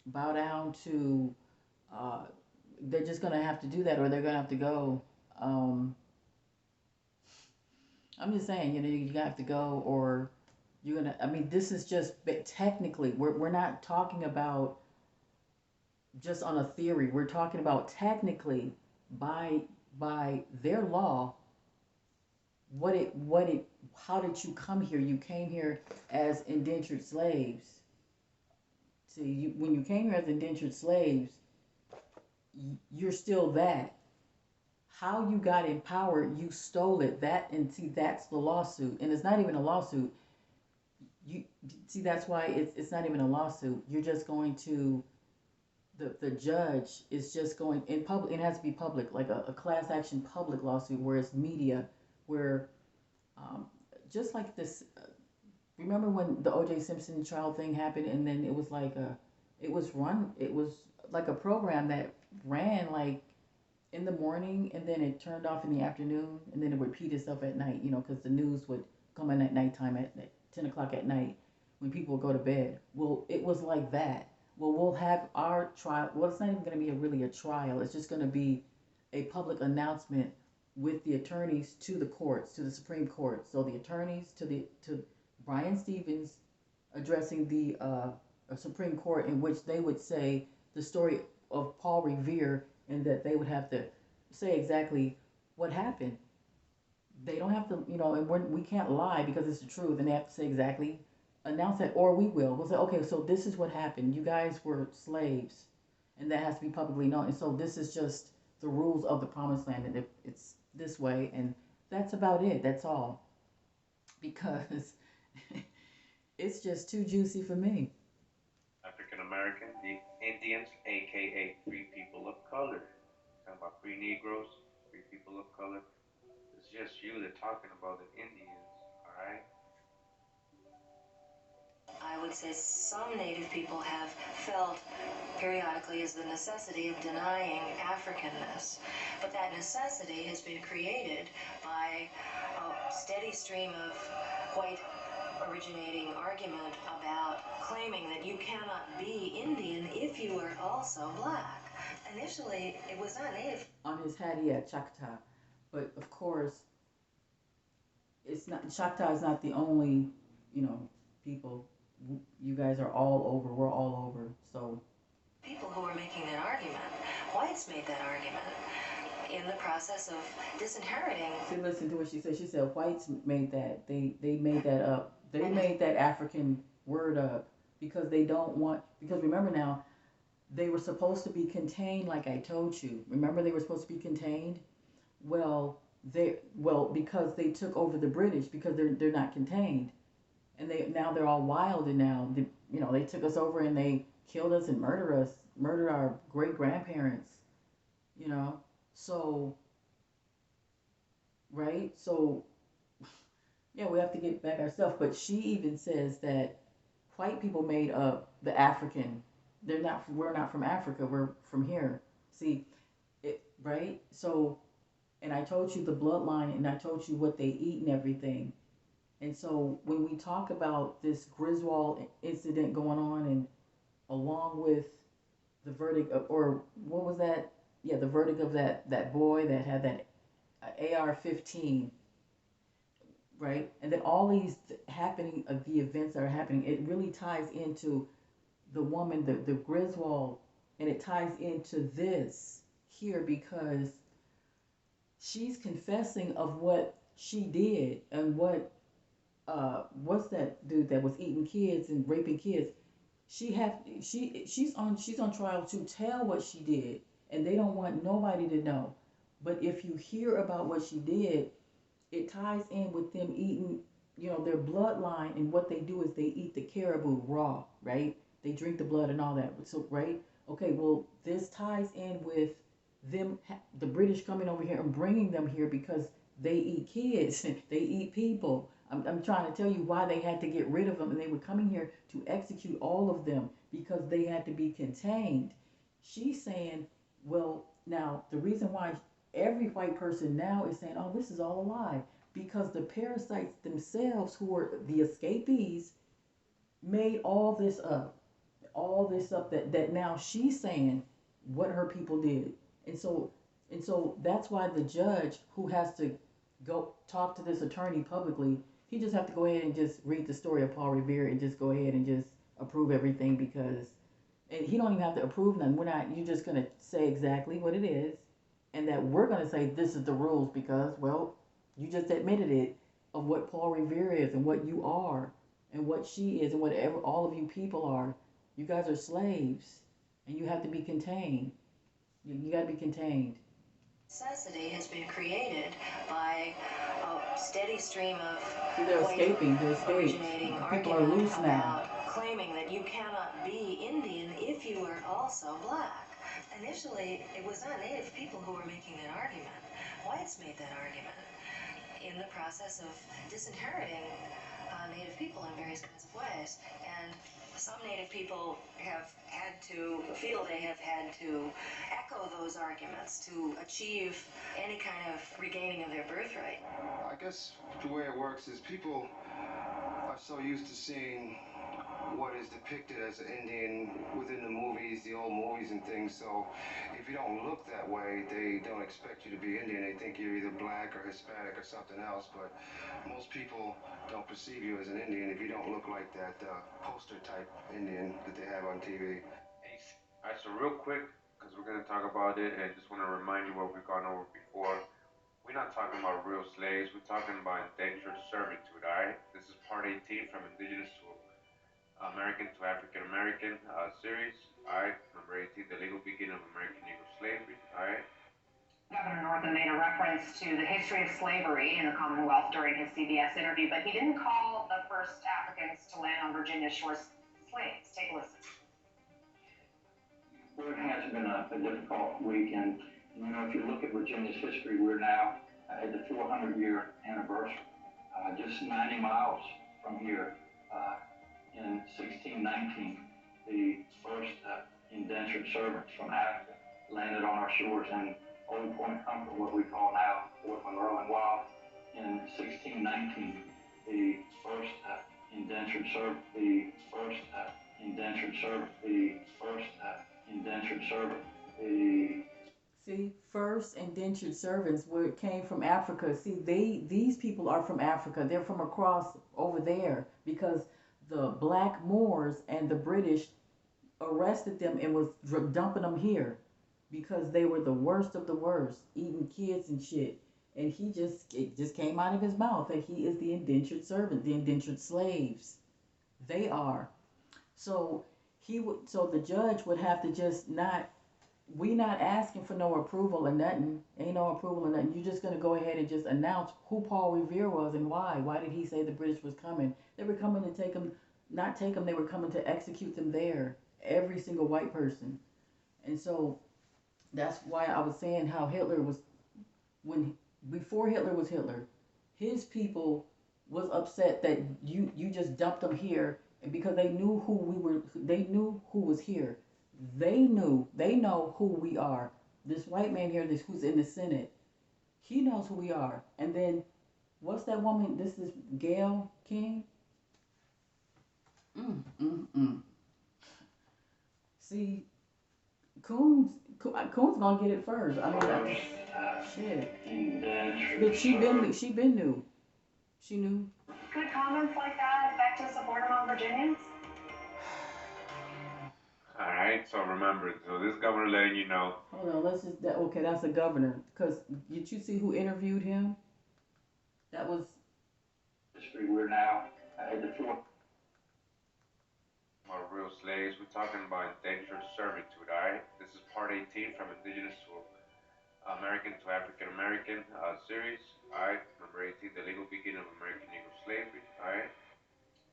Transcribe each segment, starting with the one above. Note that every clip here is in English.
bow down to, uh, they're just going to have to do that, or they're going to have to go. Um, I'm just saying, you have to go, or you're going to, I mean, this is just, but technically, we're not talking about just on a theory. We're talking about technically by their law, what it how did you come here? You came here as indentured slaves. See, when you came here as indentured slaves, you're still that. How you got in power, you stole it. That, and see, that's the lawsuit, and it's not even a lawsuit. You see, that's why it's not even a lawsuit. You're just going to, the judge is just going in public. It has to be public, like a class action public lawsuit, where it's media, where um, just like this. Remember when the O.J. Simpson trial thing happened, and then it was like it was like a program that ran like in the morning, and then it turned off in the afternoon, and then it would repeat itself at night. Because the news would come in at nighttime at 10 o'clock at night when people would go to bed. Well, it was like that. Well, we'll have our trial. Well, it's not even going to be really a trial. It's just going to be a public announcement with the attorneys to the courts, to the Supreme Court. So the attorneys to Brian Stevens addressing the Supreme Court, in which they would say the story of Paul Revere, and that they would have to say exactly what happened. They don't have to, and we can't lie because it's the truth, and they have to say exactly, announce that, or we will. We'll say, okay, so this is what happened. You guys were slaves, and that has to be publicly known. And so this is just the rules of the promised land, and it's this way, and that's about it. That's all. Because it's just too juicy for me. African American, the Indians, aka free people of color. Talking about free Negroes, free people of color. It's just you that talking about the Indians, alright? I would say some Native people have felt periodically is the necessity of denying Africanness. But that necessity has been created by a steady stream of white originating argument about claiming that you cannot be Indian if you are also black. Initially, it was not Native. On his head, he had Choctaw, but of course, it's not Choctaw is not the only, people. You guys are all over. We're all over. So People who were making that argument, whites made that argument in the process of disinheriting. see, listen to what she said. She said whites made that. They made that up. They made that African word up because they don't want. Because remember now, they were supposed to be contained, like I told you. Remember, they were supposed to be contained. Because they took over the British, because they're not contained, and they're all wild, and now they took us over, and they killed us and murdered our great grandparents. You know, so right, so yeah, we have to get back ourselves. But she even says that white people made up the African. They're not. We're not from Africa. We're from here. See, it right. So, and I told you the bloodline, and I told you what they eat and everything. And so when we talk about this Griswold incident going on, and along with the verdict of, or what was that? Yeah, the verdict of that boy that had that AR-15, right? And then all these happening of the events that are happening, it really ties into the woman, the Griswold, and it ties into this here because she's confessing of what she did, and what's that dude that was eating kids and raping kids? She's on trial to tell what she did, and they don't want nobody to know. But if you hear about what she did, it ties in with them eating, their bloodline, and what they do is they eat the caribou raw, right? They drink the blood and all that. So, right? Okay, well, this ties in with them, the British coming over here and bringing them here because they eat kids, they eat people. I'm trying to tell you why they had to get rid of them, and they were coming here to execute all of them because they had to be contained. She's saying, well, now the reason why every white person now is saying, oh, this is all a lie, because the parasites themselves, who were the escapees, made all this up. all this stuff that now she's saying what her people did. And so that's why the judge who has to go talk to this attorney publicly, he just have to go ahead and just read the story of Paul Revere and just go ahead and just approve everything because and he don't even have to approve nothing. We're not you're just gonna say exactly what it is and that we're gonna say this is the rules because well, you just admitted it of what Paul Revere is and what you are and what she is and whatever all of you people are. You guys are slaves and you have to be contained. You got to be contained. Necessity has been created by a steady stream of See, they're escaping. They're originating people are loose argument now. about claiming that you cannot be Indian if you are also black. Initially, it was not Native people who were making that argument. Whites made that argument in the process of disinheriting Native people in various kinds of ways. And some Native people have had to feel they have had to echo those arguments to achieve any kind of regaining of their birthright. I guess the way it works is people are so used to seeing what is depicted as an Indian within the movies, the old movies and things. So if you don't look that way, they don't expect you to be Indian. They think you're either black or Hispanic or something else. But most people don't perceive you as an Indian if you don't look like that poster type Indian that they have on TV. All right, so real quick, because we're going to talk about it, and just want to remind you what we've gone over before. We're not talking about real slaves. We're talking about indentured servitude, all right? This is part 18 from Indigenous to American to African American series. All right, number 18, the legal beginning of American Negro slavery. All right. Governor Northam made a reference to the history of slavery in the Commonwealth during his CBS interview, but he didn't call the first Africans to land on Virginia shores slaves. Take a listen. Well, it has been a difficult week, and if you look at Virginia's history, we're now at the 400-year anniversary. Just 90 miles from here, in 1619, the first indentured servants from Africa landed on our shores in Old Point Comfort, what we call now Fort Monroe. And while in 1619, the first indentured servant, the first indentured servant, the first indentured servant, the See, first indentured servants where it came from Africa. See, these people are from Africa. They're from across over there because the black Moors and the British arrested them and was dumping them here because they were the worst of the worst, eating kids and shit. And it just came out of his mouth that he is the indentured servant, the indentured slaves. They are. So so the judge would have to just not. We not asking for no approval or nothing. Ain't no approval or nothing. You're just gonna go ahead and just announce who Paul Revere was and why. Why did he say the British was coming? They were coming to take him, not take him. They were coming to execute them there. Every single white person. And so that's why I was saying how Hitler was before Hitler was Hitler, his people was upset that you just dumped them here, and because they knew who we were, they knew who was here. They know who we are. This white man here, who's in the Senate, he knows who we are. And then, what's that woman? This is Gayle King. See, Coons gonna get it first. I mean, shit. But she been knew. She knew. Could comments like that affect his support among Virginians? All right, so remember, so this governor letting you know. Hold on, okay, that's a governor. Because did you see who interviewed him? That was. History, we're now at the 4th. About real slaves, we're talking about indentured servitude, all right? This is part 18 from Indigenous to American to African American series, all right? Number 18, the legal beginning of American Negro slavery, all right?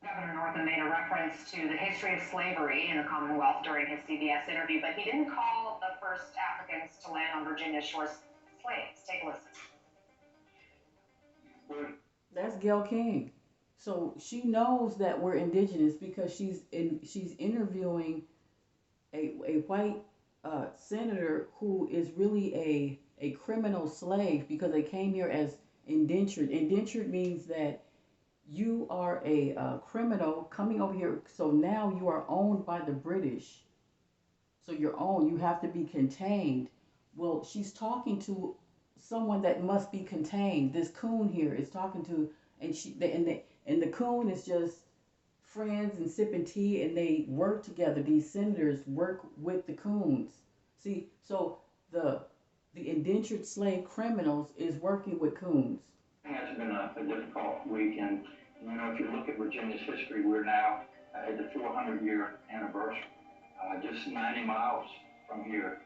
Governor Northam made a reference to the history of slavery in the Commonwealth during his CBS interview, but he didn't call the first Africans to land on Virginia shores slaves. Take a listen. That's Gayle King. So she knows that we're indigenous because she's interviewing a white senator who is really a criminal slave because they came here as indentured. Indentured means that You are a criminal coming over here. So now you are owned by the British. So you're owned. You have to be contained. Well, she's talking to someone that must be contained. This coon here is talking to, and the coon is just friends and sipping tea, and they work together. These senators work with the coons. See, so the the indentured slave criminals is working with coons. It's been a difficult week, and if you look at Virginia's history, we're now at the 400-year anniversary. Just 90 miles from here.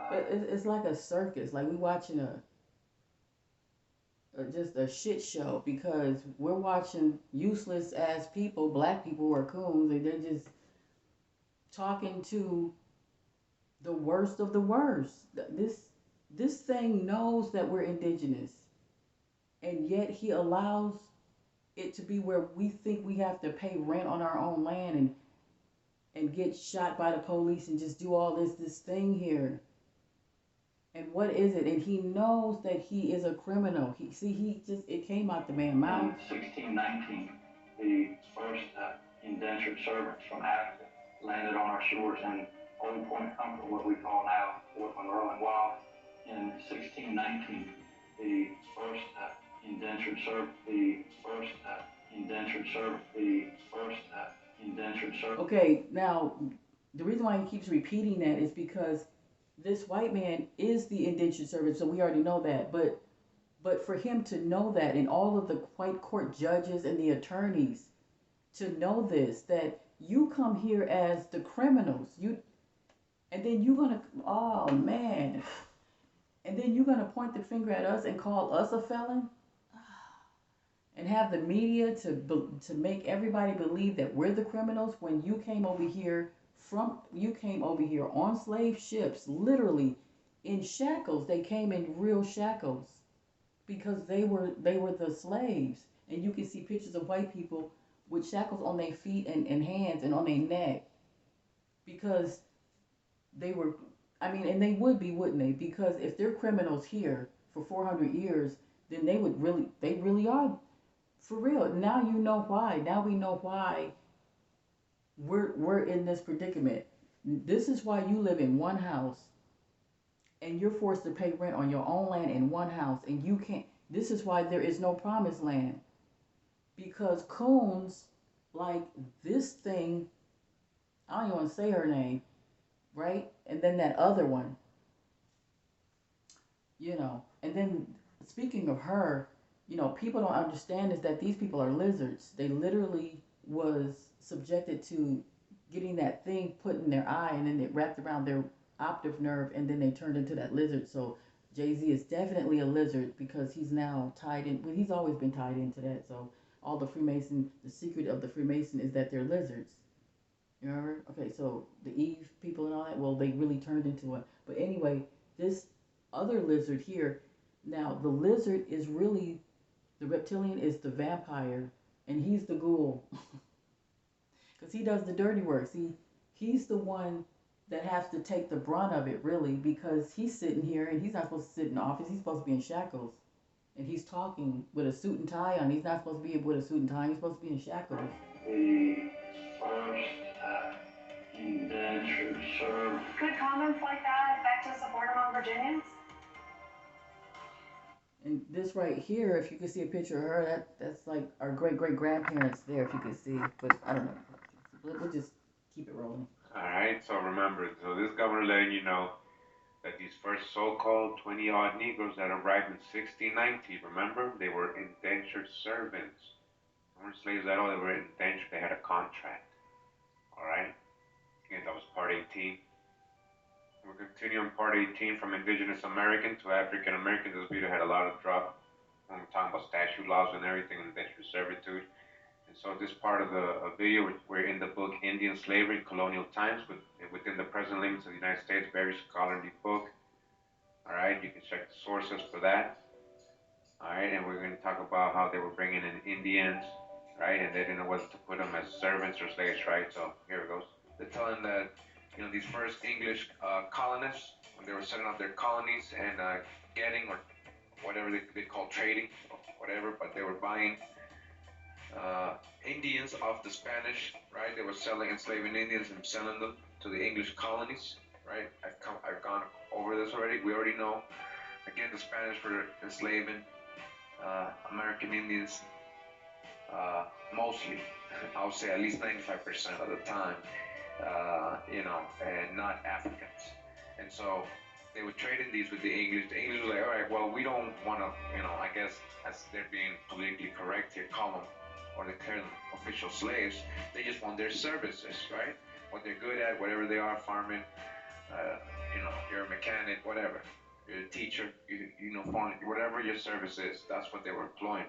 But it's like a circus. Like we watching just a shit show because we're watching useless ass people, black people who are coons, and they're just talking to the worst of the worst. This thing knows that we're indigenous, and yet he allows it to be where we think we have to pay rent on our own land and get shot by the police and just do all this thing here. And what is it? And he knows that he is a criminal. It came out the man's mouth. In 1619, the first indentured servants from Africa landed on our shores in Old Point Comfort, what we call now Fort Monroe. And while in 1619, the first indentured servant, Okay, now the reason why he keeps repeating that is because this white man is the indentured servant, so we already know that. But for him to know that, and all of the white court judges and the attorneys to know this, that you come here as the criminals, and then you're gonna, oh man, and then you're gonna point the finger at us and call us a felon, and have the media to make everybody believe that we're the criminals when you came over here on slave ships, literally in shackles. They came in real shackles because they were the slaves. And you can see pictures of white people with shackles on their feet and hands and on their neck because they were, I mean, and they would be, wouldn't they? Because if they're criminals here for 400 years, then they really are for real. Now you know why. Now we know why we're in this predicament. This is why you live in one house and you're forced to pay rent on your own land in one house, and you can't. This is why there is no promised land, because coons like this thing, I don't even want to say her name, right? And then that other one, and then speaking of her, people don't understand is that these people are lizards. They literally was subjected to getting that thing put in their eye, and then it wrapped around their optic nerve, and then they turned into that lizard. So Jay-Z is definitely a lizard because he's now tied in. Well, he's always been tied into that. So all the the secret of the Freemason is that they're lizards. You remember? Okay, so the Eve people and all that, well, they really turned into it. But anyway, this other lizard here, now the lizard is really, the reptilian is the vampire, and he's the ghoul. Because he does the dirty work. See, he's the one that has to take the brunt of it, really, because he's sitting here and he's not supposed to sit in the office. He's supposed to be in shackles. And he's talking with a suit and tie on. He's not supposed to be with a suit and tie. He's supposed to be in shackles. The first indentured servant. Could comments like that affect the support among Virginians? And this right here, if you could see a picture of her, that's like our great-great-grandparents there, if you could see. But I don't know. We'll just keep it rolling. All right, so remember, this governor letting you know that these first so-called 20-odd Negroes that arrived in 1690, remember, they were indentured servants. They weren't slaves at all, they were indentured, they had a contract. All right? Again, that was part 18. We're continuing part 18 from Indigenous American to African American. This video had a lot of drop when we're talking about statute laws and everything, indentured servitude. And so this part of the video, we're in the book Indian Slavery in Colonial Times within the present limits of the United States, very scholarly book. All right, you can check the sources for that. All right, and we're going to talk about how they were bringing in Indians, right, and they didn't know whether to put them as servants or slaves, right? So here it goes. They're telling that these first English colonists, when they were setting up their colonies and getting, or whatever they call trading, or whatever, but they were buying Indians of the Spanish, right? They were selling, enslaving Indians and selling them to the English colonies, right? I've gone over this already. We already know. Again, the Spanish were enslaving American Indians, mostly. I would say at least 95% of the time, and not Africans. And so they were trading these with the English. The English were like, all right, well, we don't want to, I guess, as they're being politically correct here, call them or declare them official slaves. They just want their services, right? What they're good at, whatever they are, farming, you're a mechanic, whatever. You're a teacher, whatever your service is, that's what they were employing.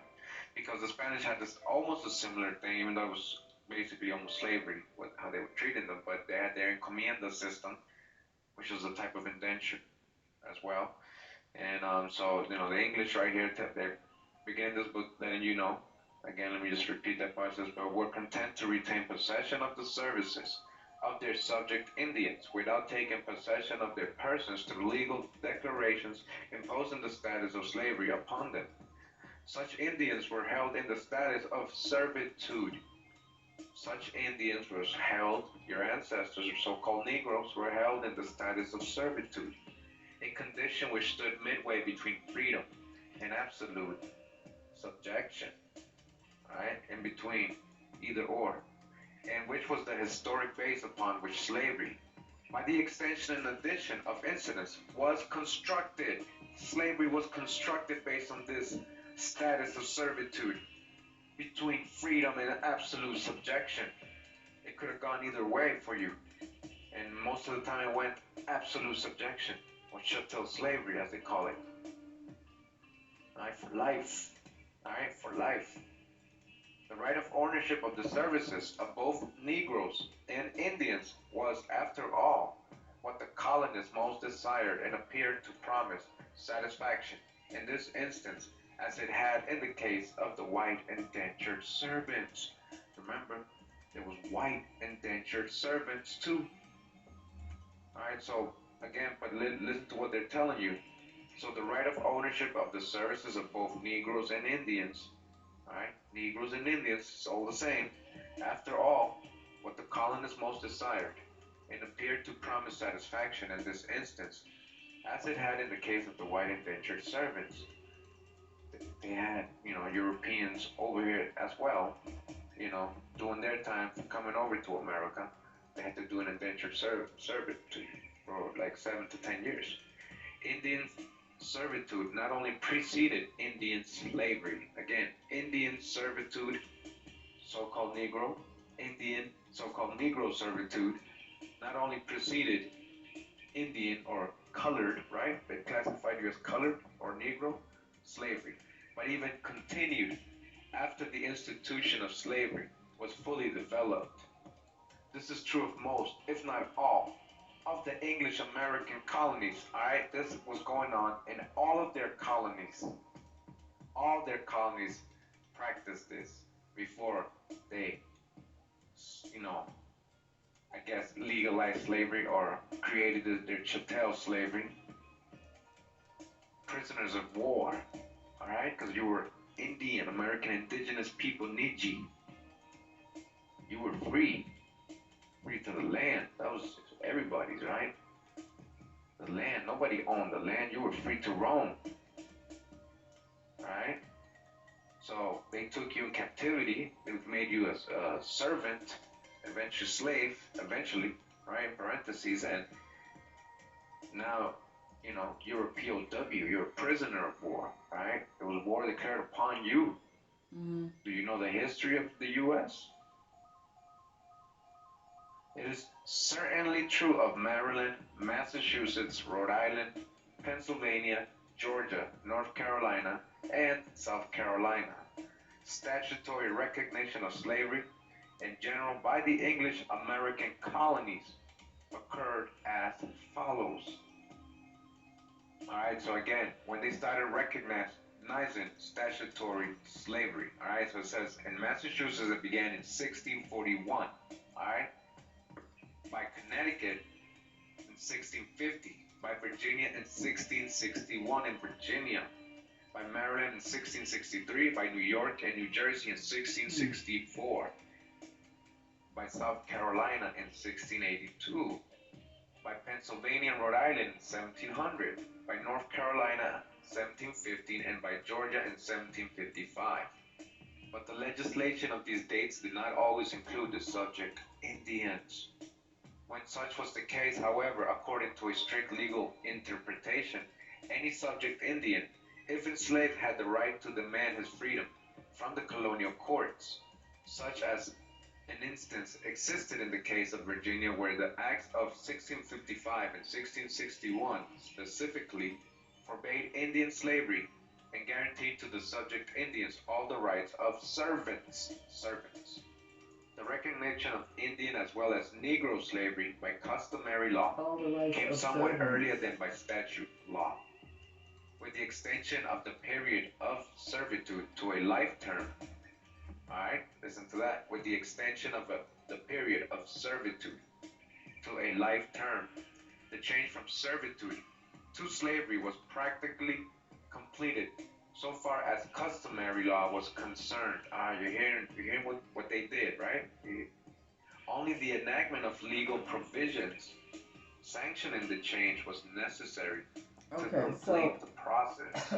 Because the Spanish had this almost a similar thing, even though it was basically almost slavery, how they were treating them, but they had their encomienda system, which was a type of indenture as well. And so, the English right here, they begin this book letting you know, again, let me just repeat that part, says, but were content to retain possession of the services of their subject Indians without taking possession of their persons through legal declarations imposing the status of slavery upon them. Such Indians were held in the status of servitude. Such Indians were held, your ancestors, or so-called Negroes, were held in the status of servitude, a condition which stood midway between freedom and absolute subjection, right? In between, either or, and which was the historic base upon which slavery, by the extension and addition of incidents, was constructed. Slavery was constructed based on this status of servitude between freedom and absolute subjection. It could have gone either way for you, and most of the time it went absolute subjection, or chattel slavery as they call it. All right, for life. All right, for life. The right of ownership of the services of both Negroes and Indians was, after all, what the colonists most desired and appeared to promise satisfaction in this instance, as it had in the case of the white indentured servants. Remember, there was white indentured servants too. All right, so again, but listen to what they're telling you. So the right of ownership of the services of both Negroes and Indians, all right, Negroes and Indians, it's all the same. After all, what the colonists most desired, and appeared to promise satisfaction in this instance, as it had in the case of the white indentured servants. They had, Europeans over here as well, doing their time for coming over to America. They had to do an indentured servitude for like 7 to 10 years. Indian servitude not only preceded Indian slavery, again, Indian servitude, so-called Negro, Indian so-called Negro servitude, not only preceded Indian or colored, right? They classified you as colored or Negro slavery, but even continued after the institution of slavery was fully developed. This is true of most, if not all, of the English American colonies. All right, this was going on in all of their colonies. All their colonies practiced this before they, I guess, legalized slavery or created their chattel slavery. Prisoners of war, all right, because you were Indian, American, indigenous people, Niji. You were free to the land. That was everybody's, right? The land, nobody owned the land. You were free to roam, right? So they took you in captivity. They made you a servant, eventually slave, right? In parentheses, and now, you're a POW. You're a prisoner of war, right? It was war declared upon you. Mm-hmm. Do you know the history of the U.S.? It is certainly true of Maryland, Massachusetts, Rhode Island, Pennsylvania, Georgia, North Carolina, and South Carolina. Statutory recognition of slavery in general by the English American colonies occurred as follows. All right, so again, when they started recognizing statutory slavery, all right, so it says in Massachusetts it began in 1641, all right, by Connecticut in 1650, by Virginia in 1661 in Virginia, by Maryland in 1663, by New York and New Jersey in 1664, by South Carolina in 1682, by Pennsylvania and Rhode Island in 1700, by North Carolina 1715, and by Georgia in 1755. But the legislation of these dates did not always include the subject Indians. When such was the case, however, according to a strict legal interpretation, any subject Indian, if enslaved, had the right to demand his freedom from the colonial courts, such as an instance existed in the case of Virginia, where the Acts of 1655 and 1661 specifically forbade Indian slavery and guaranteed to the subject Indians all the rights of servants. The recognition of Indian as well as Negro slavery by customary law came somewhat earlier than by statute law. With the extension of the period of servitude to a life term, alright, listen to that, with the extension of the period of servitude to a life term, the change from servitude to slavery was practically completed so far as customary law was concerned. You're hearing what they did, right? Only the enactment of legal provisions sanctioning the change was necessary to complete the process.